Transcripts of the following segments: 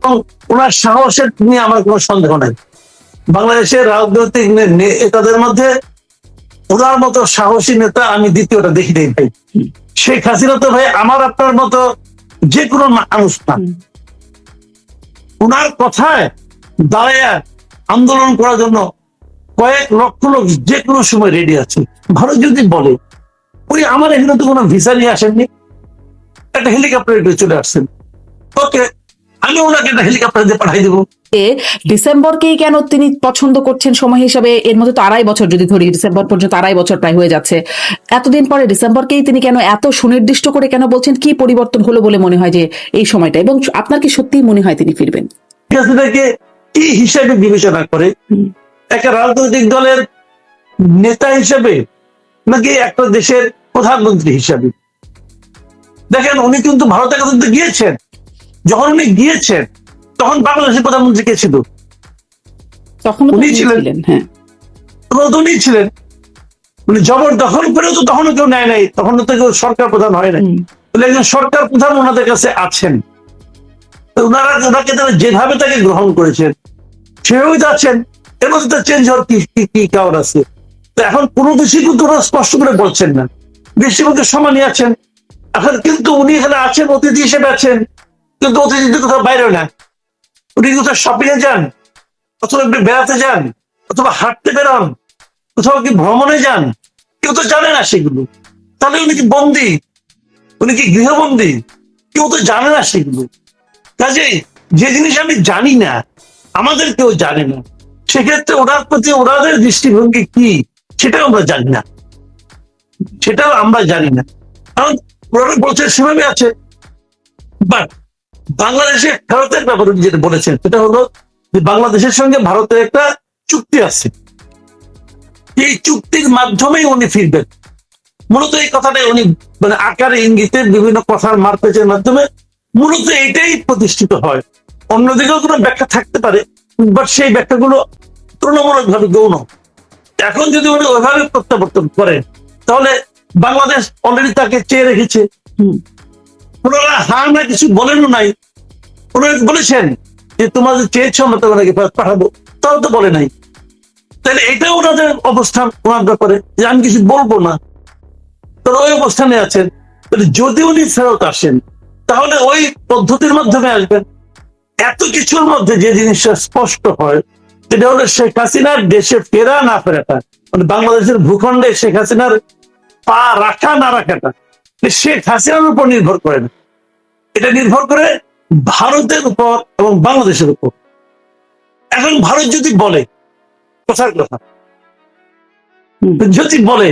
এবং ওনার সাহসের নিয়ে আমার কোনো সন্দেহ নাই। বাংলাদেশের রাজনৈতিক নেতাদের মধ্যে ওনার মতো সাহসী নেতা আমি দ্বিতীয়টা দেখি নাই ভাই। শেখ হাসিনা তো ভাই আমার আপনার মতো যে কোনো মানুষ না, ওনার কথায় দাঁড়ায় আন্দোলন করার জন্য কয়েক লক্ষ লোক যে কোনো সময় রেডি আছে। ভারত যদি বলে উনি আমার এখানে তো কোনো ভিসা নিয়ে আসেননি, একটা হেলিকপ্টারে চলে আসছেন, ওকে আমি ওনাকে একটা হেলিকপ্টার দিয়ে পাঠাই দেবো। ডিসেম্বরকেই কেন তিনি পছন্দ করছেন সময় হিসাবে? এর মধ্যে তো 2.5 বছর, যদি ধরি ডিসেম্বর পর্যন্ত 2.5 বছর প্রায় হয়ে যাচ্ছে, এতদিন পরে ডিসেম্বরকেই তিনি কেন এত সুনির্দিষ্ট করে কেন বলছেন? কি পরিবর্তন হলো বলে মনে হয় যে এই সময়টা, এবং আপনার কি সত্যিই মনে হয় তিনি ফিরবেন? সেটাকে কি হিসাবে বিবেচনা করে, একটা রাজনৈতিক দলের নেতা হিসেবে নাকি একটা দেশের প্রধানমন্ত্রী হিসাবে? দেখেন উনি কিন্তু ভারতের কাছে গিয়েছেন, যখন উনি গিয়েছেন তখন বাংলাদেশের প্রধানমন্ত্রী কে ছিল? তখন উনি ছিলেন, হ্যাঁ উনি ছিলেন। উনি জবরদখল করেও তো তখনও কেউ নেয় নাই, তখন তো কেউ সরকার প্রধান হয় নাই। তাহলে একজন সরকার প্রধান ওনাদের কাছে আছেন, ওনারা ওনাকে তারা যেভাবে তাকে গ্রহণ করেছেন সেভাবেই তো আছেন। এর মধ্যে তো চেঞ্জ হওয়ার কি কারণ আছে? তো এখন কোনো কিছুই কিন্তু ওরা স্পষ্ট করে বলছেন না, বেশিরভাগ সমানই আছেন। এখন কিন্তু উনি এখানে আছেন, অতিথি হিসেবে আছেন, কিন্তু অতিথি কোথাও বাইরে না। উনি কোথাও শপিং এ যান, অথবা একটু বেড়াতে যান, অথবা হাঁটতে বেরোন, কোথাও কি ভ্রমণে যান, কেউ তো জানে না সেগুলো। তাহলে উনি কি বন্দী? উনি কি গৃহবন্দী? কেউ তো জানে না সেগুলো। কাজেই যে জিনিস আমি জানি না, আমাদের কেউ জানে না, সেক্ষেত্রে ওনার প্রতি ওনাদের দৃষ্টিভঙ্গি কি সেটাও আমরা জানি না, সেটাও আমরা জানি না। কারণ ওনারা বলছে সেভাবে আছে। বাট বাংলাদেশে ভারতের ব্যাপারে যেটা বলেছেন সেটা হলো যে বাংলাদেশের সঙ্গে ভারতের একটা চুক্তি আছে, এই চুক্তির মাধ্যমেই উনি ফিরবেন। মূলত এই কথাটাই উনি মানে আকারে ইঙ্গিতে বিভিন্ন কথার মারপেচের মাধ্যমে মূলত এইটাই প্রতিষ্ঠিত হয়। অন্যদিকেও কোনো ব্যাখ্যা থাকতে পারে, বাট সেই ব্যাখ্যাগুলো তুলনামূলক ভাবে গৌণ। এখন যদি উনি ওইভাবে প্রত্যাবর্তন করেন তাহলে বাংলাদেশ অলরেডি তাকে চেয়ে রেখেছে। ওনারা হা না কিছু বলেনও নাই। ওনারা বলেছেন যে তোমাদের চেয়েছ আমরা তোমাকে পাঠাবো, তাও তো বলে নাই। তাহলে এটাও ওনাদের অবস্থান ওনার ব্যাপারে যে আমি কিছু বলবো না, তারা ওই অবস্থানে আছেন। যদি উনি ফেরত আসেন তাহলে ওই পদ্ধতির মাধ্যমে আসবেন। এত কিছুর মধ্যে যে জিনিসটা স্পষ্ট হয় সেটা হলো শেখ হাসিনার দেশে ফেরা না ফেরাটা, মানে বাংলাদেশের ভূখণ্ডে শেখ হাসিনার পা রাখা না রাখাটা শেখ হাসিনার উপর নির্ভর করে না, এটা নির্ভর করে ভারতের উপর এবং বাংলাদেশের উপর। এখন ভারত যদি বলে, কথার কথা যদি বলে,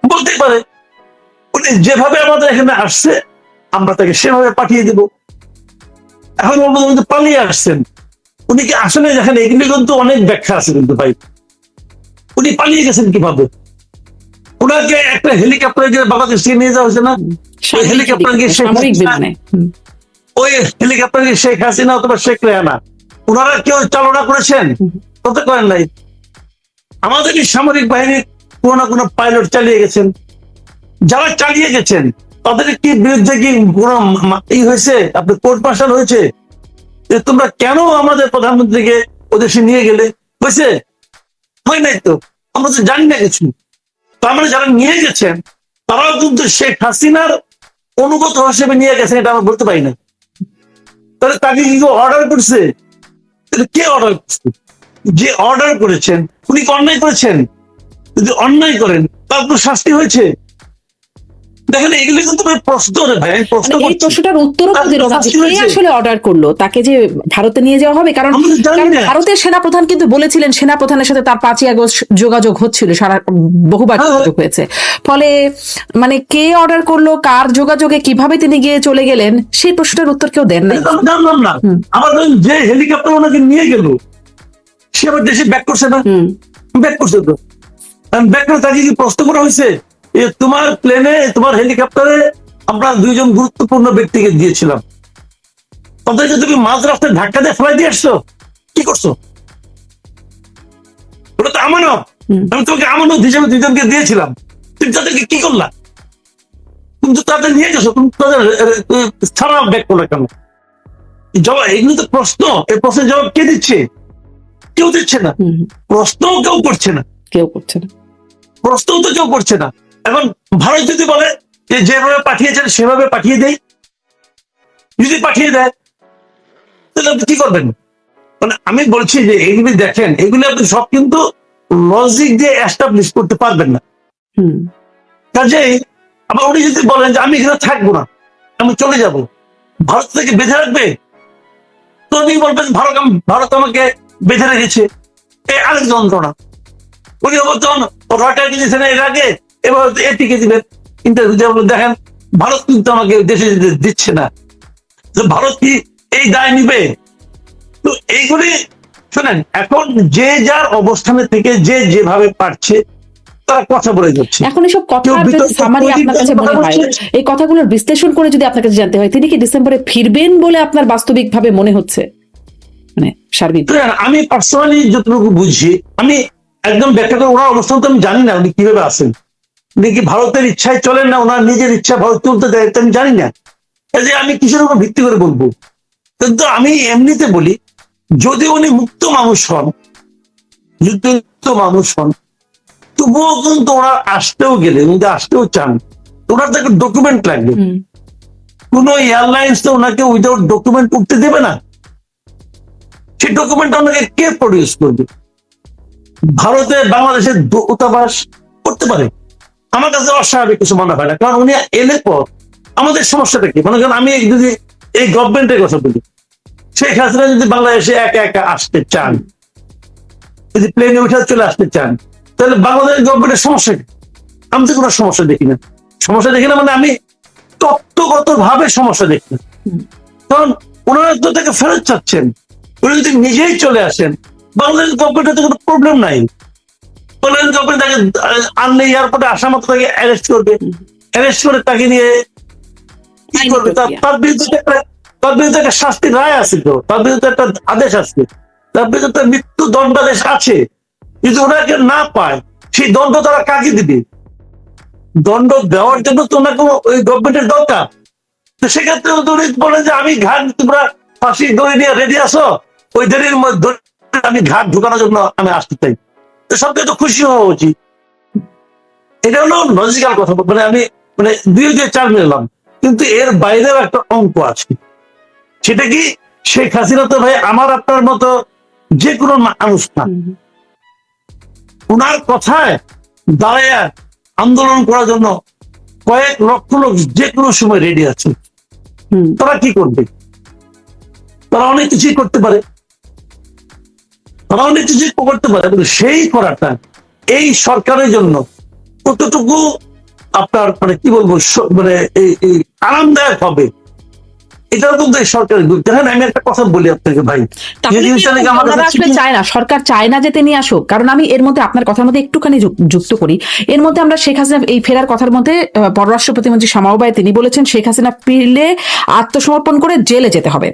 বলতে পারে উনি যেভাবে আমাদের এখানে আসছে আমরা তাকে সেভাবে পাঠিয়ে দেব। এখন উনি পালিয়ে আসছেন, উনি কি আসলে দেখেন এগুলি কিন্তু অনেক ব্যাখ্যা আছে কিন্তু ভাই। উনি পালিয়ে গেছেন কিভাবে? ওনাকে একটা হেলিকপ্টারে যে বাংলাদেশ থেকে নিয়ে যাওয়া হয়েছে না, ওই হেলিকপ্টার গিয়ে ওই হেলিকপ্টার গিয়ে শেখ হাসিনা অথবা শেখ রেহানা ওনারা কেউ চালনা করেছেন? কত করেন নাই। আমাদেরই সামরিক বাহিনী কোনো না কোনো পাইলট চালিয়ে গেছেন। যারা চালিয়ে গেছেন তাদের কি বিরুদ্ধে কি কোনো ই হয়েছে, আপনার কোর্ট মার্শাল হয়েছে যে তোমরা কেন আমাদের প্রধানমন্ত্রীকে ওদেশে নিয়ে গেলে? হয়েছে? হয় নাই তো, আমরা তো জানি না কিছু। তার মানে যারা নিয়ে গেছেন তারাও কিন্তু শেখ হাসিনার অনুগত হিসেবে নিয়ে গেছেন, এটা আমরা বলতে পারি না। তাহলে তাকে কি অর্ডার করছে? কে অর্ডার করছে? যে অর্ডার করেছেন উনি কি অন্যায় করেছেন? যদি অন্যায় করেন তার তো শাস্তি হয়েছে। দেখেন এগুলি কিন্তু প্রশ্ন রে ভাই, প্রশ্ন এই প্রশ্নটার উত্তরও আসলে অর্ডার করলো তাকে যে ভারতে নিয়ে যাওয়া হবে, কারণ ভারতের সেনাপ্রধান কিন্তু বলেছিলেন, সেনাপ্রধানের সাথে তার 5ই আগস্ট যোগাযোগ হচ্ছিল, সারা বহুবার যোগাযোগ হয়েছে। ফলে মানে কে অর্ডার করলো, কার যোগাযোগে কিভাবে তিনি গিয়ে চলে গেলেন, সেই প্রশ্নটার উত্তর কেউ দেন নাই। জানলাম না। আমার যে হেলিকপ্টার ওনাকে নিয়ে গেল সে আবার দেশে ব্যাক করছে না, ব্যাক করছে তো ব্যাক করে তাকে কি প্রশ্ন করা হয়েছে তোমার প্লেনে তোমার হেলিকপ্টারে আমরা 2 জন গুরুত্বপূর্ণ ব্যক্তিকে দিয়েছিলাম, তাদেরকে তুমি মাঝ রাস্তায় ধাক্কা দিয়ে ফেলাই দিয়ে আসছো, কি করছো? ওটা তো আমানত, আমি তোমাকে আমানত হিসেবে 2 জনকে দিয়েছিলাম, তুমি তাদেরকে কি করলা? তুমি তো তাদের নিয়ে গেছো, তুমি তাদের ছাড়া ব্যাক করলে কেন? জবাব, এগুলো তো প্রশ্ন, এই প্রশ্নের জবাব কে দিচ্ছে? কেউ দিচ্ছে না। প্রশ্নও কেউ করছে না, কেউ করছে না, প্রশ্নও তো কেউ করছে না। এখন ভারত যদি বলে যে যেভাবে পাঠিয়েছেন সেভাবে পাঠিয়ে দেয়, যদি পাঠিয়ে দেয় তাহলে আপনি কি করবেন? মানে আমি বলছি যে এগুলি দেখেন, এগুলি আপনি সব কিন্তু লজিক দিয়ে এস্টাবলিশ করতে পারবেন না। কাজেই আবার উনি যদি বলেন যে আমি এখানে থাকবো না, আমি চলে যাব, ভারত থেকে বেঁধে রাখবে, তো উনি বলবেন ভারত আমাকে বেঁধে রেখেছে, এই আরেক যন্ত্রণা। উনি বলতেন রয়টার দিয়েছেন এর আগে, এবার এটিকে দিবেন ইন্টারভিউ, দেখেন ভারত কিন্তু আমাকে দেশে যেতে দিচ্ছে না, ভারত কি এই দায় নিবে? তো এইগুলি শোনেন, এখন যে যার অবস্থানে থেকে যে যেভাবে পারছে তারা কথা বলে যাচ্ছে। এখন এসব কথা সামারি আপনার কাছে মনে হয়, এই কথাগুলোর বিশ্লেষণ করে যদি আপনার কাছে জানতে হয় তিনি কি ডিসেম্বরে ফিরবেন বলে আপনার বাস্তবিক ভাবে মনে হচ্ছে? মানে সার্বিক আমি পার্সোনালি যতটুকু বুঝি, আমি একদম ব্যাখ্যা করে ওনার অবস্থান তো আমি জানি না উনি কিভাবে আসেন, উনি কি ভারতের ইচ্ছায় চলেন না ওনার নিজের ইচ্ছা ভারত চলতে দেয় আমি জানি না, কাজে আমি কিসের উপর ভিত্তি করে বলবো। কিন্তু আমি এমনিতে বলি, যদি উনি মুক্ত মানুষ হন, যুদ্ধ মানুষ হন, তবুও কিন্তু ওনার আসতেও গেলে, উনি আসতেও চান, ওনার তো একটা ডকুমেন্ট লাগবে। কোন এয়ারলাইন্স তো ওনাকে উইদাউট ডকুমেন্ট উঠতে দেবে না। সেই ডকুমেন্ট ওনাকে কে প্রডিউস করবে? ভারতে বাংলাদেশের দূতাবাস করতে পারে। আমার কাছে অস্বাভাবিক কিছু মনে হয় না, কারণ উনি এলে পর আমাদের সমস্যাটা কি? মনে করেন আমি যদি এই গভর্নমেন্টের কথা বলি, শেখ হাসিনা যদি বাংলাদেশে একা একা আসতে চান, যদি প্লেনে উঠে চলে আসতে চান, তাহলে বাংলাদেশ গভর্নমেন্টের সমস্যা কি? আমি তো কোনো সমস্যা দেখি না। সমস্যা দেখি না মানে আমি তত্ত্বগত ভাবে সমস্যা দেখি না, কারণ ওনারা তো তাকে ফেরত চাচ্ছেন। উনি যদি নিজেই চলে আসেন, বাংলাদেশ গভর্নমেন্টের তো কোনো প্রবলেম নাই। বাংলাদেশ গভর্নমেন্ট তাকে আনলে এয়ারপোর্টে আসা মতো তাকে অ্যারেস্ট করবে, অ্যারেস্ট করে তাকে নিয়ে কি করবে? তার বিরুদ্ধে একটা শাস্তির রায় আছে, তো তার বিরুদ্ধে একটা আদেশ আছে, তার বিরুদ্ধে একটা মৃত্যু দণ্ডাদেশ আছে। যদি ওনাকে না পায়, সেই দণ্ড তারা কাকে দিবে? দণ্ড দেওয়ার জন্য তো ওনাকে ওই গভর্নমেন্টের দরকার। তো সেক্ষেত্রে উনি বলেন যে আমি ঘাট, তোমরা ফাঁসি দড়ি নিয়ে রেডি আসো, ওই দড়ির মধ্যে আমি ঘাট ঢুকানোর জন্য আমি আসতে চাই, তো সবকে তো খুশি হওয়া উচিত। এটা হলো লজিক্যাল কথা, মানে আমি মানে 2 দিয়ে 4 মিলাম, কিন্তু এর বাইরেও একটা অঙ্ক আছে। সেটা কি, শেখ হাসিনা তো ভাই আমার আপনার মতো যে কোনো মানুষ না, ওনার কথায় দাঁড়ায় আন্দোলন করার জন্য কয়েক লক্ষ লোক যে কোনো সময় রেডি আছে। তারা কি করবে? তারা অনেক কিছুই করতে পারে, তারা অনেক কিছুই করতে পারে, কিন্তু সেই করাটা এই সরকারের জন্য কতটুকু আপনার মানে কি বলবো, মানে এই আরামদায়ক হবে, এটাও কিন্তু এই সরকারের গুরুত্ব। হ্যাঁ, আমি একটা কথা বলি আপনাকে ভাই, আসলে চায় না, সরকার চায় না যে তিনি আসুক। কারণ আমি এর মধ্যে আপনার কথার মধ্যে একটুখানি যুক্ত করি, এর মধ্যে আমরা শেখ হাসিনা এই ফেরার কথার মধ্যে পররাষ্ট্র প্রতিমন্ত্রী শামাউবাই তিনি বলেছেন শেখ হাসিনা ফিরলে আত্মসমর্পণ করে জেলে যেতে হবে,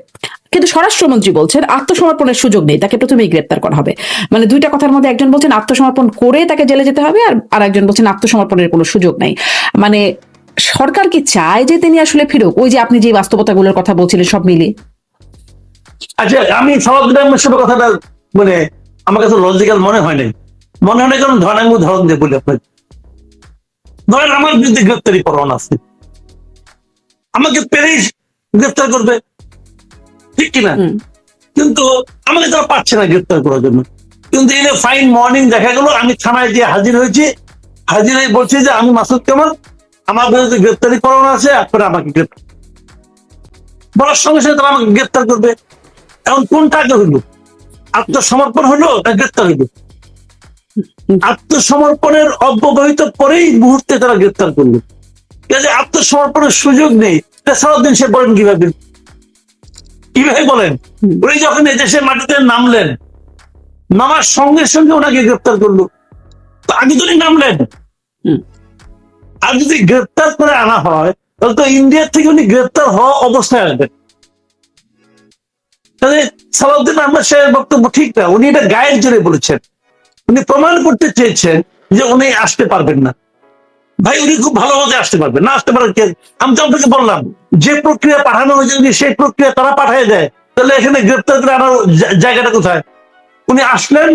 কিন্তু স্বরাষ্ট্রমন্ত্রী বলছেন আত্মসমর্পণের সুযোগ নেই, তাকে প্রথমেই গ্রেপ্তার করা হবে। মানে দুইটা কথার মধ্যে একজন বলছেন আত্মসমর্পণ করে তাকে জেলে যেতে হবে, আর একজন বলছেন আত্মসমর্পণের কোনো সুযোগ নাই। মানে সরকার কি চায় যে তিনি আসলে ফিরুক? ওই যে আপনি যে বাস্তবতাগুলোর কথা বলছিলেন সব মিলিয়ে। আচ্ছা, আমি সব কথাটা মানে আমার কাছে লজিক্যাল মনে হয় নাই, কারণ ধরেন আমি উদাহরণ দিয়ে বলি আপনাকে। ধরেন আমার বিরুদ্ধে গ্রেপ্তারি পরোয়ানা আছে, আমাকে পেরেই গ্রেপ্তার করবে, ঠিক কিনা? কিন্তু আমাকে তারা পাচ্ছে না গ্রেপ্তার করার জন্য। কিন্তু এনে ফাইন মর্নিং দেখা গেল আমি থানায় গিয়ে হাজির হয়েছি, হাজির হয়ে বলছি যে আমি মাসুদ কামাল, আমার বিরুদ্ধে গ্রেপ্তারি পরোয়ানা আছে, আপনারা আমাকে গ্রেপ্তার বলার সঙ্গে সঙ্গে তারা আমাকে গ্রেপ্তার করবে। এখন কোনটা আগে হইল, আত্মসমর্পণ হলো না গ্রেপ্তার হইল? আত্মসমর্পণের অব্যবহিত পরেই মুহূর্তে তারা গ্রেপ্তার করলো। আত্মসমর্পণের সুযোগ নেই, সারাদিন সে বলেন কিভাবে বলেন? উনি যখন এদেশের মাটিতে নামলেন, নামার সঙ্গে সঙ্গে ওনাকে গ্রেপ্তার করলো, তো আগে তো নামলেন। আর যদি গ্রেপ্তার করে আনা হয়, তাহলে তো ইন্ডিয়ার থেকে উনি গ্রেপ্তার হওয়া অবস্থায় আসবেন। তাহলে সালাউদ্দিন আহমেদ সাহেবের বক্তব্য ঠিক না, উনি এটা গায়ের জোরে বলেছেন, উনি প্রমাণ করতে চেয়েছেন যে উনি আসতে পারবেন না। ভাই উনি খুব ভালোভাবে আসতে পারবেন না, আসতে পারেন কে? আমি তো আপনাকে বললাম যে প্রক্রিয়া পাঠানো হয়েছে, যদি সেই প্রক্রিয়া তারা পাঠিয়ে দেয়, তাহলে এখানে গ্রেপ্তার করে আনার জায়গাটা কোথায়? উনি আসলেন,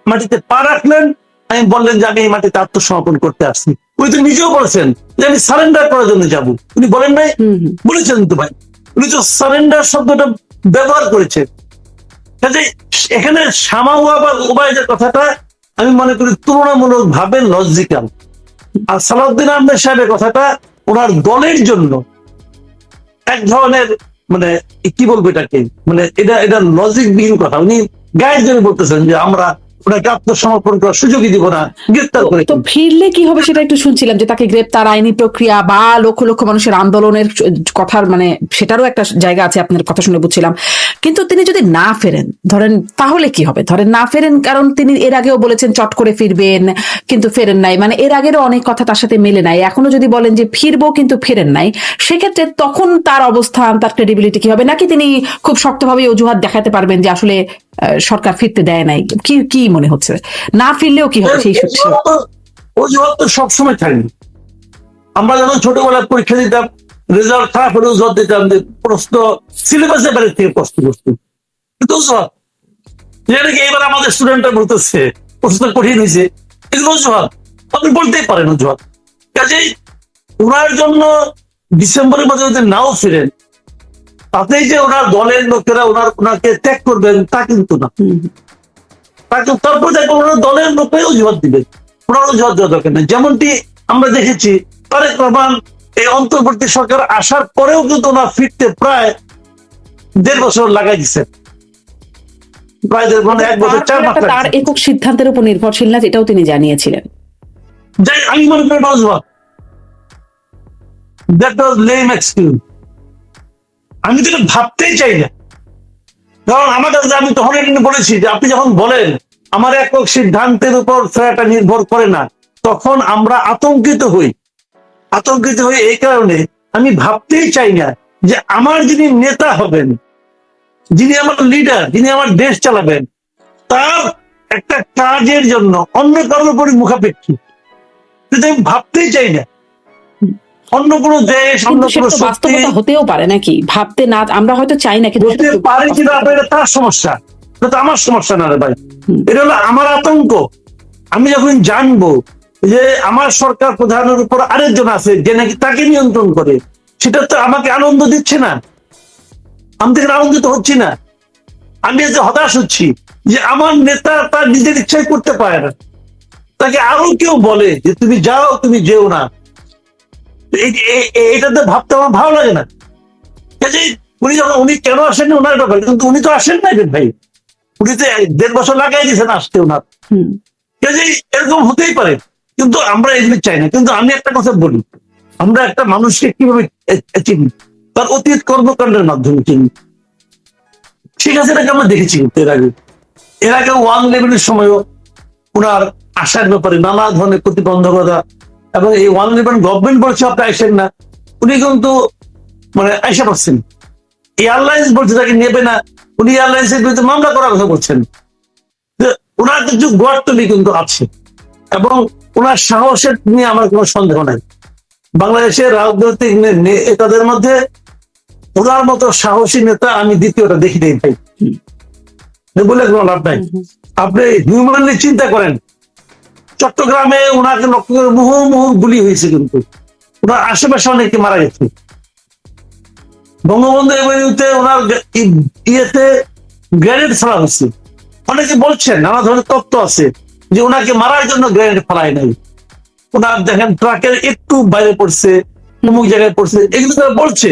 মাটিতে পা রাখলেন, আমি বললেন যে আমি এই মাটিতে আত্মসমর্পণ করতে আসছি। উনি তো নিজেও বলেছেন যে আমি সারেন্ডার করার জন্য যাবো। উনি বলেন নাই? বলেছেন তো ভাই, উনি তো সারেন্ডার শব্দটা ব্যবহার করেছেন। কাজে এখানে সামাওয়া বা উবাইদের কথাটা আমি মনে করি তুলনামূলক ভাবে লজিক্যাল। আর সালাউদ্দিন আহমেদ সাহেবের কথাটা ওনার দলের জন্য এক ধরনের মানে কি বলবো এটাকে, মানে এটা লজিক বিহীন কথা। উনি গায়ের জন্য বলতেছেন যে আমরা ওনাকে আত্মসমর্পণ করার সুযোগই দিব না, গ্রেপ্তার করে। তো ফিরলে কি হবে সেটা একটু শুনছিলাম, যে তাকে গ্রেপ্তার, আইনি প্রক্রিয়া বা লক্ষ লক্ষ মানুষের আন্দোলনের কথার মানে সেটারও একটা জায়গা আছে আপনার কথা শুনে বুঝছিলাম। কিন্তু তিনি যদি না ফেরেন ধরেন, তাহলে কি হবে? ধরেন না ফেরেন, কারণ তিনি এর আগেও বলেছেন চট করে ফিরবেন, কিন্তু ফেরেন নাই, মানে এর আগেরও অনেক কথা তার সাথে মেলে নাই। এখনো যদি বলেন যে ফিরবো কিন্তু ফেরেন নাই, সেক্ষেত্রে তখন তার অবস্থান, তার ক্রেডিবিলিটি কি হবে? নাকি তিনি খুব শক্তভাবে অজুহাত দেখাতে পারবেন যে আসলে সরকার ফিরতে দেয় নাই? কি কি মনে হচ্ছে, না ফিরলেও কি হবে সেই সূত্রে? অজুহাত তো সবসময় থাকবে। আমরা যখন ছোটবেলায় পরীক্ষা দিতাম, রেজাল্ট খারাপ হলে অজুহাত দিতাম যে প্রশ্ন সিলেবাসের বাইরে থেকে প্রশ্ন করতে, কিন্তু অজুহাত যেটা কি এবার আমাদের স্টুডেন্টরা বলতেছে প্রশ্ন কঠিন হয়েছে, এগুলো অজুহাত। আপনি বলতেই পারেন অজুহাত। কাজেই ওনার জন্য ডিসেম্বরের মধ্যে যদি নাও ফিরেন, তাতেই যে ওনার দলের লোকেরা ওনাকে ত্যাগ করবেন তা কিন্তু না। তারপর দেখবেন ওনার দলের লোকে অজুহাত দিবেন, ওনার অজুহাত দেওয়া দরকার নেই। যেমনটি আমরা দেখেছি তারেক রহমান এই অন্তর্বর্তী সরকার আসার পরেও কিন্তু ওনার ফিরতে প্রায় 1.5 বছর লাগাই দিচ্ছেন। প্রায় 1 বছর 4 মাস তার একক সিদ্ধান্তের উপর নির্ভরশীল না, এটাও তিনি জানিয়েছিলেন। যাই আমি মনে করি অজুহাত, দ্যাট ওয়াজ লেম এক্সকিউজ। আমি তো ভাবতেই চাই না, কারণ আমার কাছে আমি তখন বলেছি যে আপনি যখন বলেন আমার একক সিদ্ধান্তের উপর ফেরাটা নির্ভর করে না, তখন আমরা আতঙ্কিত হই এই কারণে আমি ভাবতেই চাই না যে আমার যিনি নেতা হবেন, যিনি আমার লিডার, যিনি আমার দেশ চালাবেন, তার একটা কাজের জন্য অন্য কারোর উপর মুখাপেক্ষী, কিন্তু আমি ভাবতেই চাই না অন্য কোনো দেশ, অন্য কোনো শক্তি হতেও পারে নাকি ভাবতে না, আমরা হয়তো চাই না, কিন্তু হতে পারে কিনা এটা তার সমস্যা, এটা তো আমার সমস্যা না রে ভাই। এটা হলো আমার আতঙ্ক। আমি যখন জানবো যে আমার সরকার প্রধানের উপর আরেকজন আছে যে নাকি তাকে নিয়ন্ত্রণ করে, সেটা তো আমাকে আনন্দ দিচ্ছে না, আমি থেকে আনন্দিত হচ্ছি না। আমি আজকে হতাশ হচ্ছি যে আমার নেতা তার নিজের ইচ্ছাই করতে পারে না, তাকে আরো কেউ বলে যে তুমি যাও, তুমি যেও না। এটাতে ভাবতে আমার ভালো লাগে না। উনি কেন আসেন ওনার ব্যাপার, কিন্তু উনি তো আসেন না ভাই, উনি তো 1.5 বছর লাগাই দিয়েছেন আসতে ওনার। এরকম হতেই পারে, কিন্তু আমরা এগুলি চাই না। কিন্তু আমি একটা কথা বলি, আমরা একটা মানুষকে কিভাবে চিনি, তার অতীত কর্মকাণ্ডের মাধ্যমে চিনি। ঠিক আছে, এটাকে আমরা দেখেছি এর আগে 111 সময়ও ওনার আসার ব্যাপারে নানা ধরনের প্রতিবন্ধকতা, এবং এই 111 গভর্নমেন্ট বলছে আপনি আসেন না, উনি কিন্তু মানে আইসা পাচ্ছেন। এয়ারলাইন্স বলছে তাকে নেবে না, উনি এয়ারলাইন্সের বিরুদ্ধে মামলা করার কথা বলছেন। ওনার কিছু গোয়ার্তমি কিন্তু আছে, এবং ওনার সাহসের নিয়ে আমার কোনো সন্দেহ নাই। বাংলাদেশের রাজনৈতিক নেতাদের মধ্যে ওনার মতো সাহসী নেতা আমি দ্বিতীয়টা দেখি নাই ভাই, বলে কোনো লাভ নাই। আপনি হিউম্যানলি চিন্তা করেন, চট্টগ্রামে ওনাকে লক্ষ্য করে মুহুর্মুহু গুলি হয়েছে, কিন্তু ওনার আশেপাশে অনেকে মারা গেছে। বঙ্গবন্ধু এভিনিউতে ওনার ইয়েতে গ্রেনেড ফেলা হয়েছে। অনেকে বলছেন, নানা ধরনের তথ্য আছে যে ওনাকে মারার জন্য গ্রেনেড ফেলায় নাই, ওনার দেখেন ট্রাকের একটু বাইরে পড়ছে, অমুক জায়গায় পড়ছে, এগুলো তারা বলছে।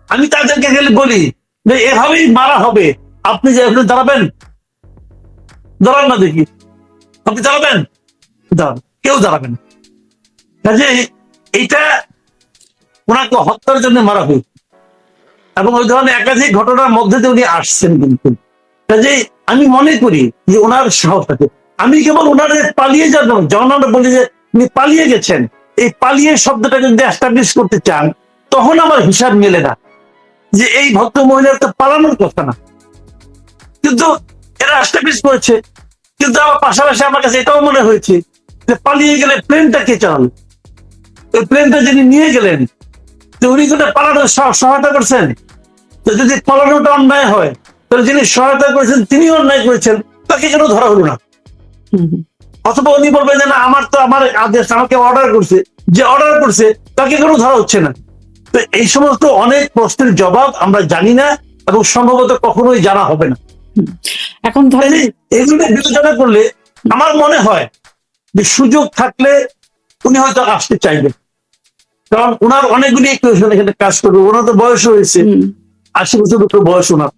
আমি তাদেরকে গেলে বলি যে এভাবেই মারা হবে, আপনি যে দাঁড়াবেন, দাঁড়ান না দেখি, আপনি দাঁড়াবেন, দাঁড়ান, কেউ দাঁড়াবেন। কাজে এইটা ওনাকে হত্যার জন্য মারা হয়েছে, এবং ওই ধরনের একাধিক ঘটনার মধ্যে দিয়ে উনি আসছেন। কিন্তু কাজেই আমি মনে করি যে ওনার সাহস আছে। আমি কেবল ওনার পালিয়ে যাবো, যখন আমরা বলি যে উনি পালিয়ে গেছেন, এই পালিয়ে শব্দটাকে যদি এস্টাবলিশ করতে চান, তখন আমার হিসাব মেলে না যে এই ভদ্র মহিলার তো পালানোর কথা না, কিন্তু এরা এস্টাবলিশ করেছে। কিন্তু আমার পাশাপাশি আমার কাছে এটাও মনে হয়েছে যে পালিয়ে গেলে প্লেনটা কে চালান, ওই প্লেনটা যিনি নিয়ে গেলেন, তো উনি কিন্তু পালানোর সহায়তা করছেন। তো যদি পালানোটা অন্যায় হয়, তাহলে যিনি সহায়তা করেছেন তিনি অন্যায় করেছেন, তাকে কেন ধরা হলো না? অথবা উনি বলবেন যে না, আমার আদেশ, আমাকে অর্ডার করছে, যে অর্ডার করছে তাকে কেন ধরা হচ্ছে না? তো এই সমস্ত অনেক প্রশ্নের জবাব আমরা জানি না এবং সম্ভবত কখনোই জানা হবে না। এখন ধরেন এগুলো বিবেচনা করলে আমার মনে হয় যে সুযোগ থাকলে উনি হয়তো আসতে চাইবেন, কারণ ওনার অনেকগুলি এখানে কাজ করবে। ওনার তো বয়স হয়েছে, 80 বছর উপরে বয়স ওনার।